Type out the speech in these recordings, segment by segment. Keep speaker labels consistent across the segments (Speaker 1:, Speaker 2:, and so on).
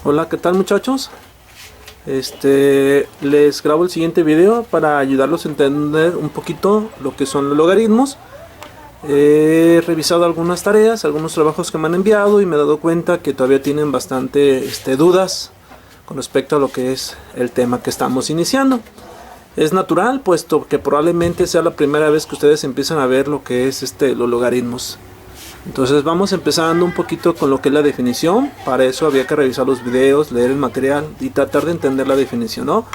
Speaker 1: Hola, ¿qué tal muchachos? Les grabo el siguiente video para ayudarlos a entender un poquito lo que son los logaritmos. He revisado algunas tareas, algunos trabajos que me han enviado y me he dado cuenta que todavía tienen bastante dudas con respecto a lo que es el tema que estamos iniciando. Es natural, puesto que probablemente sea la primera vez que ustedes empiezan a ver lo que es los logaritmos. Entonces vamos empezando un poquito con lo que es la definición. Para eso había que revisar los videos, leer el material y tratar de entender la definición, ¿no?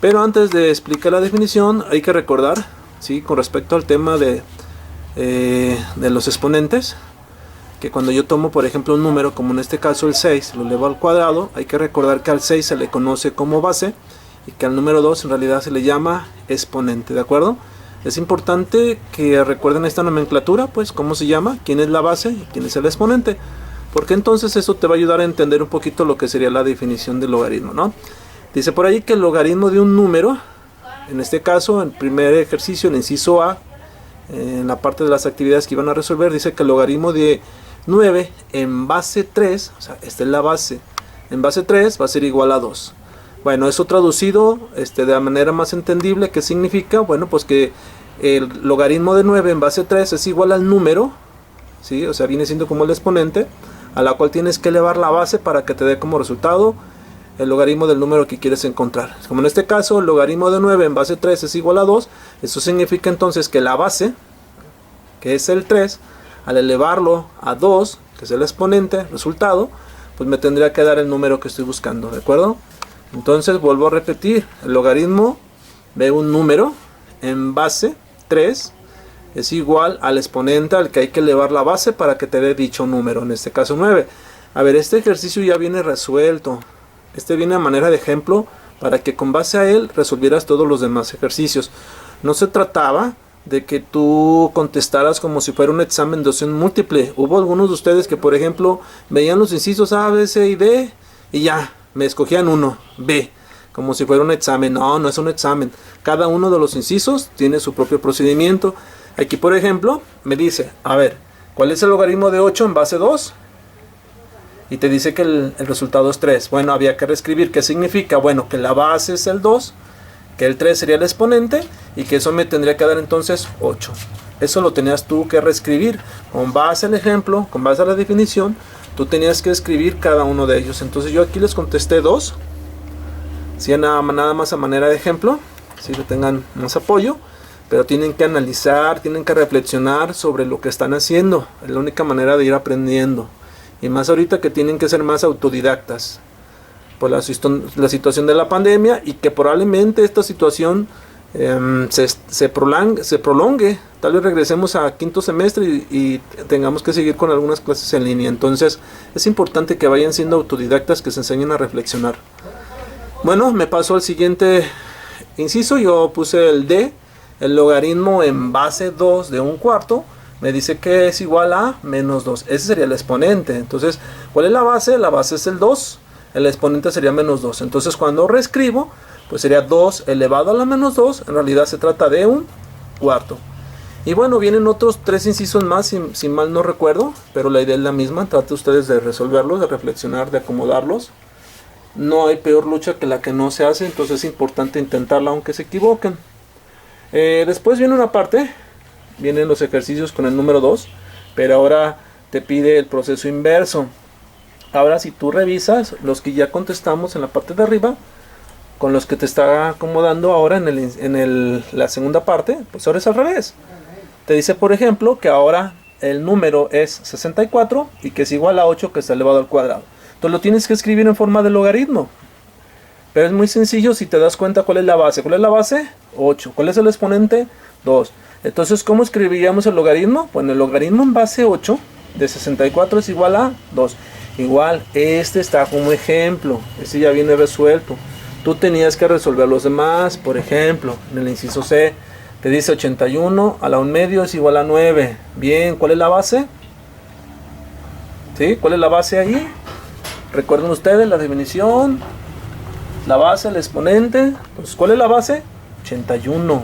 Speaker 1: Pero antes de explicar la definición hay que recordar, ¿sí? Con respecto al tema de los exponentes, que cuando yo tomo por ejemplo un número, como en este caso el 6, lo elevo al cuadrado, hay que recordar que al 6 se le conoce como base y que al número 2 en realidad se le llama exponente, ¿de acuerdo? Es importante que recuerden esta nomenclatura, pues cómo se llama, quién es la base y quién es el exponente, porque entonces eso te va a ayudar a entender un poquito lo que sería la definición del logaritmo, ¿no? Dice por ahí que el logaritmo de un número, en este caso, el primer ejercicio, el inciso A, en la parte de las actividades que iban a resolver, dice que el logaritmo de 9 en base 3, o sea, esta es la base, en base 3 va a ser igual a 2. Bueno, eso traducido de la manera más entendible, ¿qué significa? Bueno, pues que el logaritmo de 9 en base 3 es igual al número, ¿sí? O sea, viene siendo como el exponente, a la cual tienes que elevar la base para que te dé como resultado el logaritmo del número que quieres encontrar. Como en este caso, el logaritmo de 9 en base 3 es igual a 2, eso significa entonces que la base, que es el 3, al elevarlo a 2, que es el exponente, resultado, pues me tendría que dar el número que estoy buscando, ¿de acuerdo? Entonces vuelvo a repetir, el logaritmo de un número en base 3 es igual al exponente al que hay que elevar la base para que te dé dicho número, en este caso 9. A ver, este ejercicio ya viene resuelto, viene a manera de ejemplo para que con base a él resolvieras todos los demás ejercicios. No se trataba de que tú contestaras como si fuera un examen de opción múltiple. Hubo algunos de ustedes que por ejemplo veían los incisos A, B, C y D y ya, me escogían uno, B, como si fuera un examen. No, no es un examen. Cada uno de los incisos tiene su propio procedimiento. Aquí, por ejemplo, me dice, a ver, ¿cuál es el logaritmo de 8 en base 2? Y te dice que el resultado es 3. Bueno, había que reescribir. ¿Qué significa? Bueno, que la base es el 2, que el 3 sería el exponente y que eso me tendría que dar entonces 8. Eso lo tenías tú que reescribir. Con base al ejemplo, con base a la definición, tú tenías que escribir cada uno de ellos. Entonces yo aquí les contesté 2. Si nada más a manera de ejemplo, si que tengan más apoyo, pero tienen que analizar, tienen que reflexionar sobre lo que están haciendo. Es la única manera de ir aprendiendo. Y más ahorita que tienen que ser más autodidactas por la situación de la pandemia, y que probablemente esta situación se prolongue. Tal vez regresemos a quinto semestre y tengamos que seguir con algunas clases en línea. Entonces es importante que vayan siendo autodidactas, que se enseñen a reflexionar. Bueno, me paso al siguiente inciso. Yo puse el D, el logaritmo en base 2 de un cuarto. Me dice que es igual a menos 2. Ese sería el exponente. Entonces, ¿cuál es la base? La base es el 2. El exponente sería menos 2. Entonces, cuando reescribo, pues sería 2 elevado a la menos 2. En realidad se trata de un cuarto. Y bueno, vienen otros 3 incisos más, si mal no recuerdo. Pero la idea es la misma. Traten ustedes de resolverlos, de reflexionar, de acomodarlos. No hay peor lucha que la que no se hace. Entonces es importante intentarla aunque se equivoquen. Después viene una parte. Vienen los ejercicios con el número 2. Pero ahora te pide el proceso inverso. Ahora si tú revisas los que ya contestamos en la parte de arriba, con los que te está acomodando ahora en la segunda parte, pues ahora es al revés. Te dice por ejemplo que ahora el número es 64 y que es igual a 8 que está elevado al cuadrado. Entonces lo tienes que escribir en forma de logaritmo. Pero es muy sencillo si te das cuenta cuál es la base. ¿Cuál es la base? 8. ¿Cuál es el exponente? 2. Entonces, ¿cómo escribiríamos el logaritmo? Bueno, el logaritmo en base 8 de 64 es igual a 2. Igual, está como ejemplo. Este ya viene resuelto. Tú tenías que resolver los demás. Por ejemplo, en el inciso C, te dice 81 a la 1 medio es igual a 9. Bien, ¿cuál es la base? ¿Sí? ¿Cuál es la base ahí? Recuerden ustedes la definición. La base, el exponente. Entonces, ¿cuál es la base? 81.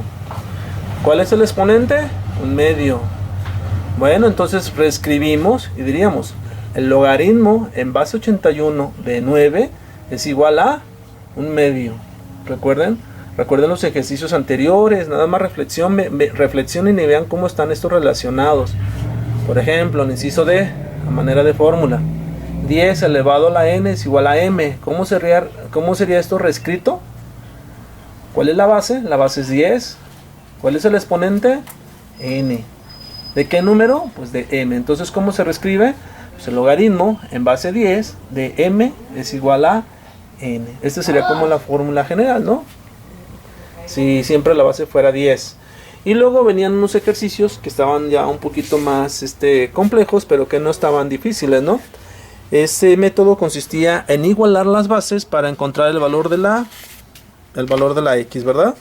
Speaker 1: ¿Cuál es el exponente? 1 medio. Bueno, entonces reescribimos y diríamos, el logaritmo en base 81 de 9 es igual a un medio. ¿Recuerden? Recuerden los ejercicios anteriores, nada más reflexionen y vean cómo están estos relacionados. Por ejemplo, el inciso D, a manera de fórmula, 10 elevado a la n es igual a m. ¿Cómo sería esto reescrito? ¿Cuál es la base? La base es 10. ¿Cuál es el exponente? N. ¿De qué número? Pues de m. Entonces, ¿cómo se reescribe? Pues el logaritmo en base 10 de m es igual a n. Esta sería como la fórmula general, ¿no? Si siempre la base fuera 10. Y luego venían unos ejercicios que estaban ya un poquito más complejos, pero que no estaban difíciles, ¿no? Este método consistía en igualar las bases para encontrar el valor de la x, ¿verdad?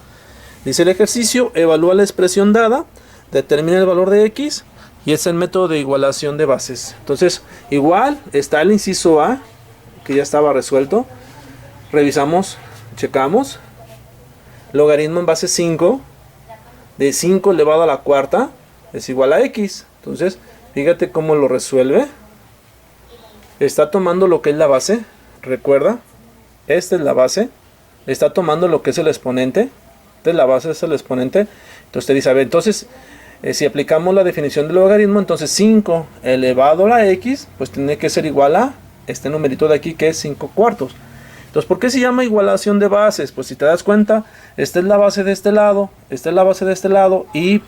Speaker 1: Dice el ejercicio, evalúa la expresión dada, determina el valor de x, y es el método de igualación de bases. Entonces, igual está el inciso A, que ya estaba resuelto. Revisamos, checamos. Logaritmo en base 5 de 5 elevado a la cuarta es igual a x. Entonces, fíjate cómo lo resuelve. Está tomando lo que es la base, recuerda, esta es la base. Está tomando lo que es el exponente. Esta es la base, es el exponente. Entonces te dice, a ver, entonces, si aplicamos la definición del logaritmo, entonces 5 elevado a la x, pues tiene que ser igual a este numerito de aquí que es 5 cuartos. Entonces, ¿por qué se llama igualación de bases? Pues si te das cuenta, esta es la base de este lado, esta es la base de este lado, y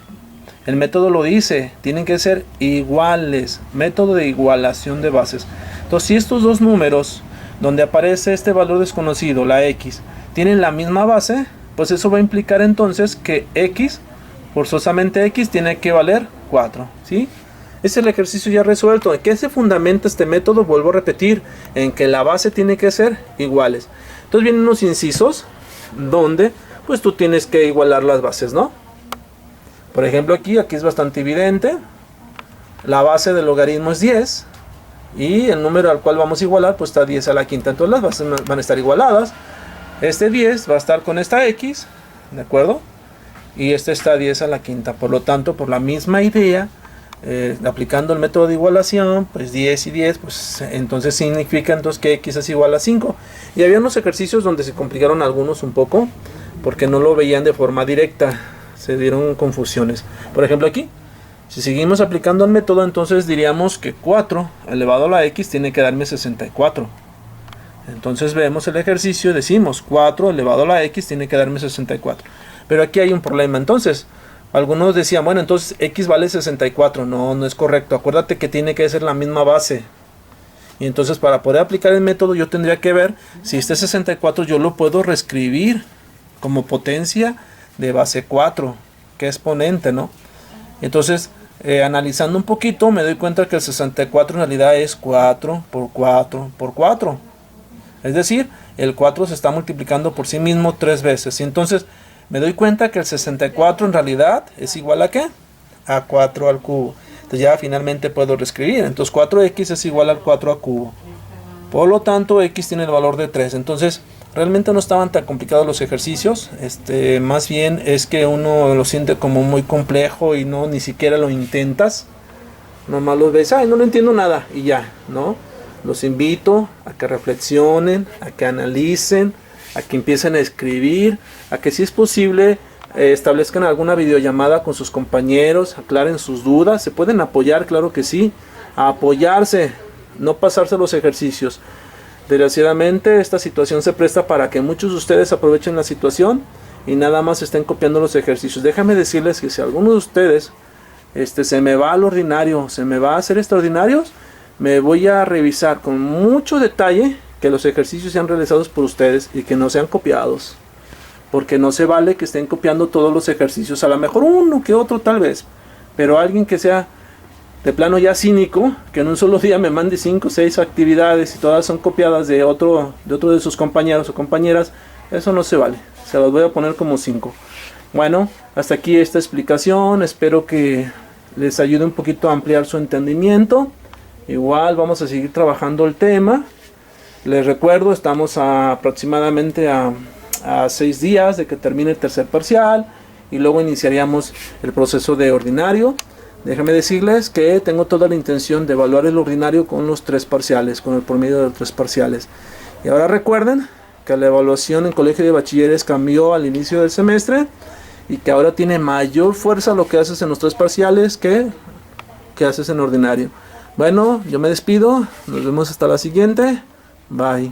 Speaker 1: el método lo dice, tienen que ser iguales, método de igualación de bases. Entonces, si estos dos números, donde aparece este valor desconocido, la x, tienen la misma base, pues eso va a implicar entonces que x, forzosamente x, tiene que valer 4, ¿sí? Es el ejercicio ya resuelto. ¿En qué se fundamenta este método? Vuelvo a repetir, en que la base tiene que ser iguales. Entonces vienen unos incisos donde pues tú tienes que igualar las bases, ¿no? Por ejemplo aquí es bastante evidente. La base del logaritmo es 10 y el número al cual vamos a igualar pues está 10 a la quinta. Entonces las bases van a estar igualadas. Este 10 va a estar con esta x, ¿de acuerdo? Y este está 10 a la quinta. Por lo tanto, por la misma idea, aplicando el método de igualación, pues 10 y 10, pues entonces significa entonces que x es igual a 5. Y había unos ejercicios donde se complicaron algunos un poco, porque no lo veían de forma directa, se dieron confusiones. Por ejemplo aquí, si seguimos aplicando el método, entonces diríamos que 4 elevado a la x tiene que darme 64. Entonces vemos el ejercicio y decimos 4 elevado a la x tiene que darme 64. Pero aquí hay un problema. Entonces, algunos decían, bueno, entonces x vale 64. No, no es correcto. Acuérdate que tiene que ser la misma base. Y entonces para poder aplicar el método yo tendría que ver si este 64 yo lo puedo reescribir como potencia de base 4, que es exponente, ¿no? Entonces, analizando un poquito, me doy cuenta que el 64 en realidad es 4 por 4 por 4. Es decir, el 4 se está multiplicando por sí mismo 3 veces. Y entonces me doy cuenta que el 64 en realidad es igual a ¿qué? A 4 al cubo. Entonces ya finalmente puedo reescribir. Entonces 4x es igual al 4 al cubo. Por lo tanto, x tiene el valor de 3. Entonces, realmente no estaban tan complicados los ejercicios. Más bien es que uno lo siente como muy complejo y no ni siquiera lo intentas. Nomás los ves, ay, no lo entiendo nada y ya, ¿no? Los invito a que reflexionen, a que analicen, a que empiecen a escribir, a que si es posible establezcan alguna videollamada con sus compañeros, aclaren sus dudas, se pueden apoyar, claro que sí, a apoyarse, no pasarse los ejercicios. Desgraciadamente esta situación se presta para que muchos de ustedes aprovechen la situación y nada más estén copiando los ejercicios. Déjame decirles que si alguno de ustedes se me va al ordinario, se me va a hacer extraordinarios, me voy a revisar con mucho detalle que los ejercicios sean realizados por ustedes y que no sean copiados, porque no se vale que estén copiando todos los ejercicios, a lo mejor uno que otro tal vez, pero alguien que sea de plano ya cínico, que en un solo día me mande 5 o 6 actividades y todas son copiadas de otro de sus compañeros o compañeras, eso no se vale, se los voy a poner como 5. Bueno, hasta aquí esta explicación, espero que les ayude un poquito a ampliar su entendimiento. Igual vamos a seguir trabajando el tema. Les recuerdo, estamos aproximadamente a 6 días de que termine el tercer parcial y luego iniciaríamos el proceso de ordinario. Déjenme decirles que tengo toda la intención de evaluar el ordinario con los 3 parciales, con el promedio de los 3 parciales. Y ahora recuerden que la evaluación en colegio de bachilleres cambió al inicio del semestre y que ahora tiene mayor fuerza lo que haces en los 3 parciales que haces en ordinario. Bueno, yo me despido, nos vemos hasta la siguiente, bye.